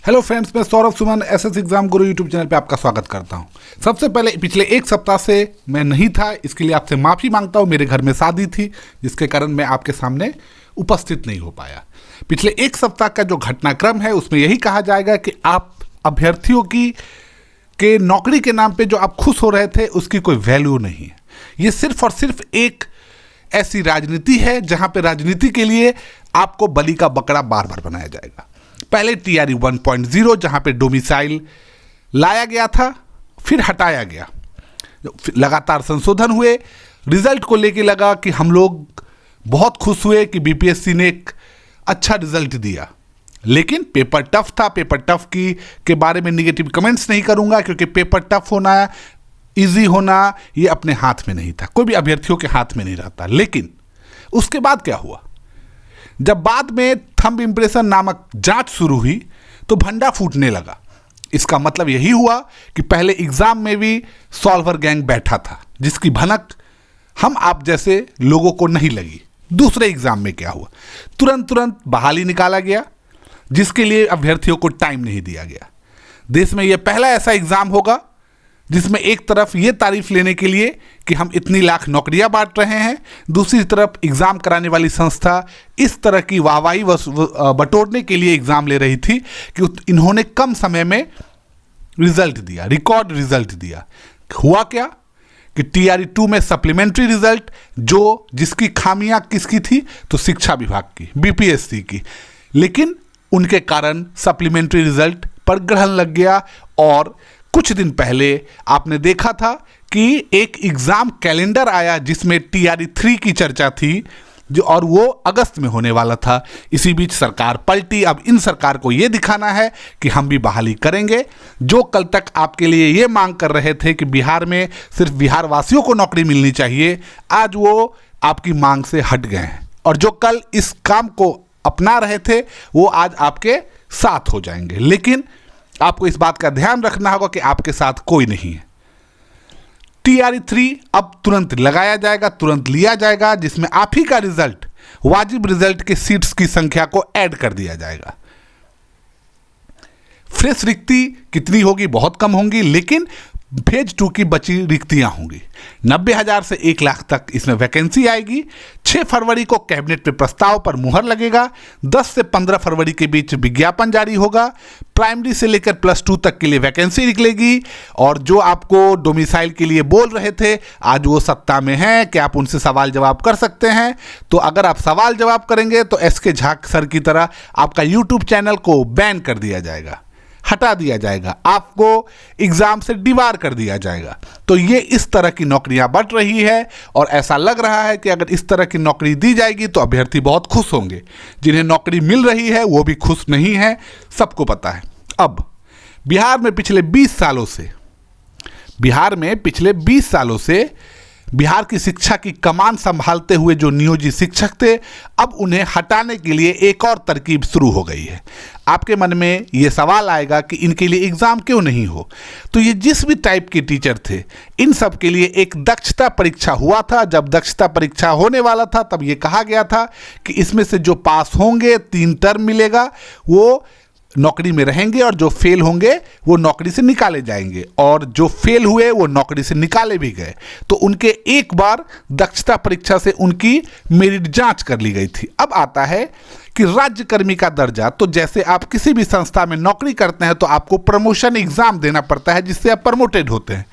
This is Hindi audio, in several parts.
हेलो फ्रेंड्स, मैं सौरभ सुमन एसएस एग्जाम गुरु यूट्यूब चैनल पे आपका स्वागत करता हूं। सबसे पहले पिछले एक सप्ताह से मैं नहीं था, इसके लिए आपसे माफ़ी मांगता हूं। मेरे घर में शादी थी जिसके कारण मैं आपके सामने उपस्थित नहीं हो पाया। पिछले एक सप्ताह का जो घटनाक्रम है उसमें यही कहा जाएगा कि आप अभ्यर्थियों के नौकरी के नाम पे जो आप खुश हो रहे थे उसकी कोई वैल्यू नहीं है। ये सिर्फ और सिर्फ एक ऐसी राजनीति है जहाँ पे राजनीति के लिए आपको बलि का बकरा बार बार बनाया जाएगा। पहले TRE 1.0 जहाँ पे डोमिसाइल लाया गया था, फिर हटाया गया, लगातार संशोधन हुए। रिजल्ट को लेके लगा कि हम लोग बहुत खुश हुए कि BPSC ने एक अच्छा रिजल्ट दिया, लेकिन पेपर टफ था। पेपर टफ के बारे में निगेटिव कमेंट्स नहीं करूंगा, क्योंकि पेपर टफ होना, इजी होना ये अपने हाथ में नहीं था, कोई भी अभ्यर्थियों के हाथ में नहीं रहता। लेकिन उसके बाद क्या हुआ, जब बाद में थंब इम्प्रेशन नामक जांच शुरू हुई तो भंडा फूटने लगा। इसका मतलब यही हुआ कि पहले एग्जाम में भी सॉल्वर गैंग बैठा था, जिसकी भनक हम आप जैसे लोगों को नहीं लगी। दूसरे एग्जाम में क्या हुआ, तुरंत बहाली निकाला गया, जिसके लिए अभ्यर्थियों को टाइम नहीं दिया गया। देश में यह पहला ऐसा एग्जाम होगा जिसमें एक तरफ ये तारीफ लेने के लिए कि हम इतनी लाख नौकरियां बांट रहे हैं, दूसरी तरफ एग्ज़ाम कराने वाली संस्था इस तरह की वाहवाही बटोरने के लिए एग्ज़ाम ले रही थी कि इन्होंने कम समय में रिजल्ट दिया, रिकॉर्ड रिजल्ट दिया। हुआ क्या कि TRE 2 में सप्लीमेंट्री रिजल्ट जिसकी खामियां किसकी थी, तो शिक्षा विभाग की, BPSC की, लेकिन उनके कारण सप्लीमेंट्री रिजल्ट पर ग्रहण लग गया। और कुछ दिन पहले आपने देखा था कि एक एग्ज़ाम कैलेंडर आया जिसमें TRE 3 की चर्चा थी, और वो अगस्त में होने वाला था। इसी बीच सरकार पलटी। अब इन सरकार को ये दिखाना है कि हम भी बहाली करेंगे। जो कल तक आपके लिए ये मांग कर रहे थे कि बिहार में सिर्फ बिहार वासियों को नौकरी मिलनी चाहिए, आज वो आपकी मांग से हट गए हैं, और जो कल इस काम को अपना रहे थे वो आज आपके साथ हो जाएंगे। लेकिन आपको इस बात का ध्यान रखना होगा कि आपके साथ कोई नहीं है। TRE 3 अब तुरंत लगाया जाएगा, तुरंत लिया जाएगा, जिसमें आप ही का रिजल्ट, वाजिब रिजल्ट के सीट्स की संख्या को ऐड कर दिया जाएगा। फ्रेश रिक्ति कितनी होगी, बहुत कम होंगी, लेकिन फेज 2 की बची रिक्तियां होंगी। 90,000 से 1 लाख तक इसमें वैकेंसी आएगी। 6 फरवरी को कैबिनेट में प्रस्ताव पर मुहर लगेगा। 10 से 15 फरवरी के बीच विज्ञापन जारी होगा। प्राइमरी से लेकर +2 तक के लिए वैकेंसी निकलेगी। और जो आपको डोमिसाइल के लिए बोल रहे थे, आज वो सत्ता में हैं कि आप उनसे सवाल जवाब कर सकते हैं। तो अगर आप सवाल जवाब करेंगे तो SK झा सर की तरह आपका YouTube चैनल को बैन कर दिया जाएगा, हटा दिया जाएगा, आपको एग्जाम से डिबार कर दिया जाएगा। तो ये इस तरह की नौकरियां बढ़ रही है, और ऐसा लग रहा है कि अगर इस तरह की नौकरी दी जाएगी तो अभ्यर्थी बहुत खुश होंगे। जिन्हें नौकरी मिल रही है वो भी खुश नहीं है, सबको पता है। अब बिहार में पिछले 20 सालों से बिहार की शिक्षा की कमान संभालते हुए जो नियोजित शिक्षक थे, अब उन्हें हटाने के लिए एक और तरकीब शुरू हो गई है। आपके मन में ये सवाल आएगा कि इनके लिए एग्ज़ाम क्यों नहीं हो। तो ये जिस भी टाइप के टीचर थे, इन सब के लिए एक दक्षता परीक्षा हुआ था। जब दक्षता परीक्षा होने वाला था तब ये कहा गया था कि इसमें से जो पास होंगे, 3 टर्म मिलेगा, वो नौकरी में रहेंगे, और जो फेल होंगे वो नौकरी से निकाले जाएंगे। और जो फेल हुए वो नौकरी से निकाले भी गए। तो उनके एक बार दक्षता परीक्षा से उनकी मेरिट जांच कर ली गई थी। अब आता है कि राज्यकर्मी का दर्जा, तो जैसे आप किसी भी संस्था में नौकरी करते हैं तो आपको प्रमोशन एग्जाम देना पड़ता है, जिससे आप प्रमोटेड होते हैं।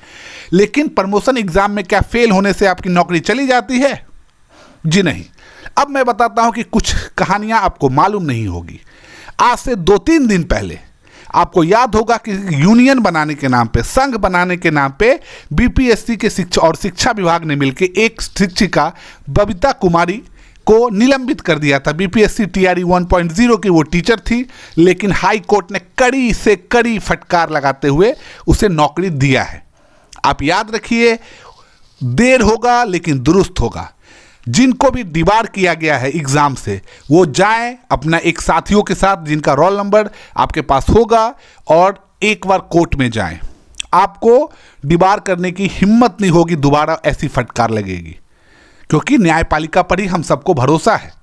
लेकिन प्रमोशन एग्जाम में क्या फेल होने से आपकी नौकरी चली जाती है? जी नहीं। अब मैं बताता हूं कि कुछ कहानियां आपको मालूम नहीं होगी। आज से 2-3 दिन पहले आपको याद होगा कि यूनियन बनाने के नाम पे, संघ बनाने के नाम पे BPSC के शिक्षा विभाग ने मिलकर एक शिक्षिका बबीता कुमारी को निलंबित कर दिया था। BPSC TRE 1.0 की वो टीचर थी, लेकिन हाई कोर्ट ने कड़ी से कड़ी फटकार लगाते हुए उसे नौकरी दिया है। आप याद रखिए, देर होगा लेकिन दुरुस्त होगा। जिनको भी डिबार किया गया है एग्ज़ाम से, वो जाएं अपना एक साथियों के साथ जिनका रोल नंबर आपके पास होगा, और एक बार कोर्ट में जाएं। आपको डिबार करने की हिम्मत नहीं होगी, दोबारा ऐसी फटकार लगेगी, क्योंकि न्यायपालिका पर ही हम सबको भरोसा है।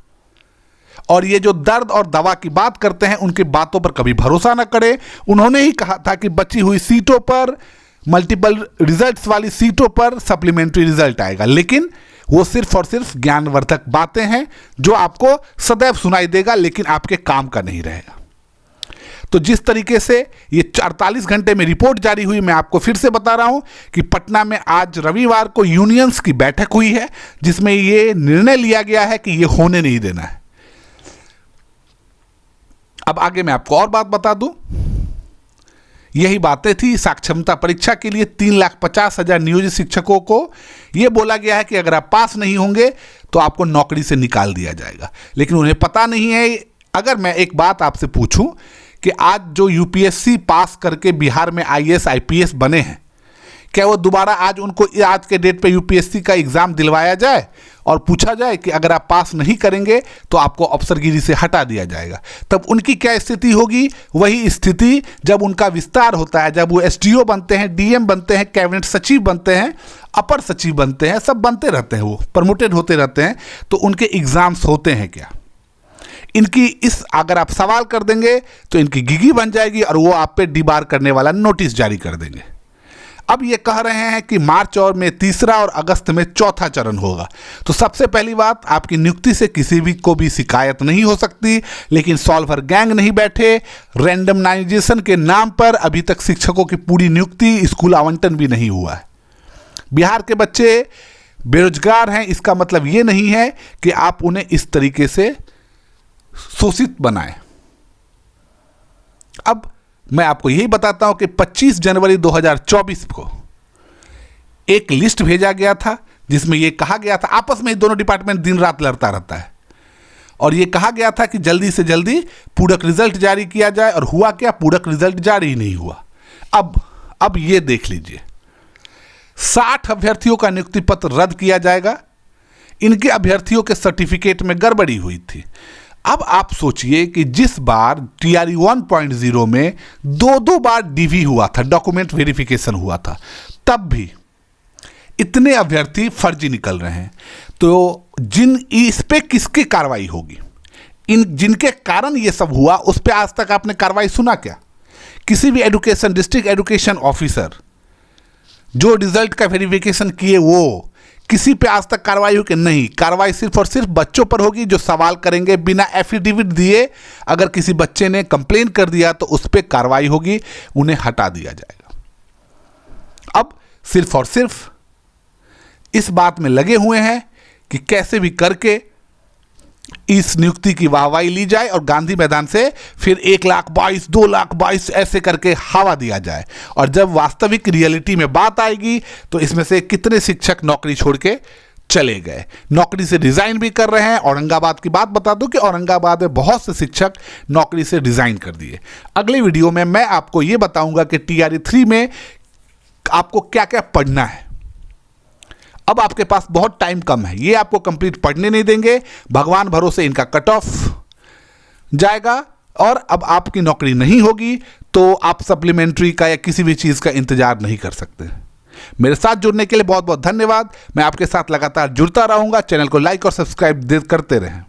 और ये जो दर्द और दवा की बात करते हैं उनकी बातों पर कभी भरोसा न करें। उन्होंने ही कहा था कि बची हुई सीटों पर, मल्टीपल रिजल्ट्स वाली सीटों पर सप्लीमेंट्री रिजल्ट आएगा, लेकिन वो सिर्फ और सिर्फ ज्ञानवर्धक बातें हैं जो आपको सदैव सुनाई देगा लेकिन आपके काम का नहीं रहेगा। तो जिस तरीके से ये 48 घंटे में रिपोर्ट जारी हुई, मैं आपको फिर से बता रहा हूं कि पटना में आज रविवार को यूनियंस की बैठक हुई है जिसमें ये निर्णय लिया गया है कि ये होने नहीं देना है। अब आगे मैं आपको और बात बता दूं, यही बातें थी साक्षरता परीक्षा के लिए 3,50,000 नियोजित शिक्षकों को यह बोला गया है कि अगर आप पास नहीं होंगे तो आपको नौकरी से निकाल दिया जाएगा, लेकिन उन्हें पता नहीं है। अगर मैं एक बात आपसे पूछूं कि आज जो यूपीएससी पास करके बिहार में आईएएस आईपीएस बने हैं, क्या वो दोबारा आज उनको आज के डेट पे यूपीएससी का एग्जाम दिलवाया जाए और पूछा जाए कि अगर आप पास नहीं करेंगे तो आपको अफसरगिरी से हटा दिया जाएगा, तब उनकी क्या स्थिति होगी? वही स्थिति जब उनका विस्तार होता है, जब वो एसडीओ बनते हैं, डीएम बनते हैं, कैबिनेट सचिव बनते हैं, अपर सचिव बनते हैं, सब बनते रहते हैं, वो प्रमोटेड होते रहते हैं, तो उनके एग्जाम्स होते हैं क्या? इनकी इस अगर आप सवाल कर देंगे तो इनकी गिगी बन जाएगी और वो आप पे डिबार करने वाला नोटिस जारी कर देंगे। अब ये कह रहे हैं कि मार्च और में तीसरा और अगस्त में चौथा चरण होगा। तो सबसे पहली बात, आपकी नियुक्ति से किसी भी को भी शिकायत नहीं हो सकती, लेकिन सॉल्वर गैंग नहीं बैठे। रैंडमाइजेशन के नाम पर अभी तक शिक्षकों की पूरी नियुक्ति, स्कूल आवंटन भी नहीं हुआ है। बिहार के बच्चे बेरोजगार हैं, इसका मतलब ये नहीं है कि आप उन्हें इस तरीके से शोषित बनाएं। अब मैं आपको यही बताता हूं कि 25 जनवरी 2024 को एक लिस्ट भेजा गया था जिसमें यह कहा गया था, आपस में ही दोनों डिपार्टमेंट दिन रात लड़ता रहता है, और यह कहा गया था कि जल्दी से जल्दी पूरक रिजल्ट जारी किया जाए, और हुआ क्या? पूरक रिजल्ट जारी ही नहीं हुआ। अब ये देख लीजिए, 60 अभ्यर्थियों का नियुक्ति पत्र रद्द किया जाएगा। इनके अभ्यर्थियों के सर्टिफिकेट में गड़बड़ी हुई थी। अब आप सोचिए कि जिस बार TRE 1.0 में दो बार डीवी हुआ था, डॉक्यूमेंट वेरिफिकेशन हुआ था, तब भी इतने अभ्यर्थी फर्जी निकल रहे हैं, तो इस पे किसकी कार्रवाई होगी? जिनके कारण ये सब हुआ उस पे आज तक आपने कार्रवाई सुना क्या? किसी भी एजुकेशन डिस्ट्रिक्ट एजुकेशन ऑफिसर जो रिजल्ट का वेरिफिकेशन किए, वो किसी पे आज तक कार्रवाई हो कि नहीं? कार्रवाई सिर्फ और सिर्फ बच्चों पर होगी जो सवाल करेंगे बिना एफिडेविट दिए। अगर किसी बच्चे ने कंप्लेन कर दिया तो उस पर कार्रवाई होगी, उन्हें हटा दिया जाएगा। अब सिर्फ और सिर्फ इस बात में लगे हुए हैं कि कैसे भी करके इस नियुक्ति की वाहवाही ली जाए और गांधी मैदान से फिर 1,22,000, 2,22,000 ऐसे करके हवा दिया जाए, और जब वास्तविक रियलिटी में बात आएगी तो इसमें से कितने शिक्षक नौकरी छोड़ के चले गए, नौकरी से रिजाइन भी कर रहे हैं। औरंगाबाद की बात बता दूं कि औरंगाबाद में बहुत से शिक्षक नौकरी से रिजाइन कर दिए। अगले वीडियो में मैं आपको ये बताऊंगा कि TRE 3 में आपको क्या क्या पढ़ना है। अब आपके पास बहुत टाइम कम है, ये आपको कंप्लीट पढ़ने नहीं देंगे, भगवान भरोसे इनका कट ऑफ जाएगा और अब आपकी नौकरी नहीं होगी, तो आप सप्लीमेंट्री का या किसी भी चीज़ का इंतजार नहीं कर सकते। मेरे साथ जुड़ने के लिए बहुत बहुत धन्यवाद। मैं आपके साथ लगातार जुड़ता रहूंगा। चैनल को लाइक और सब्सक्राइब करते रहें।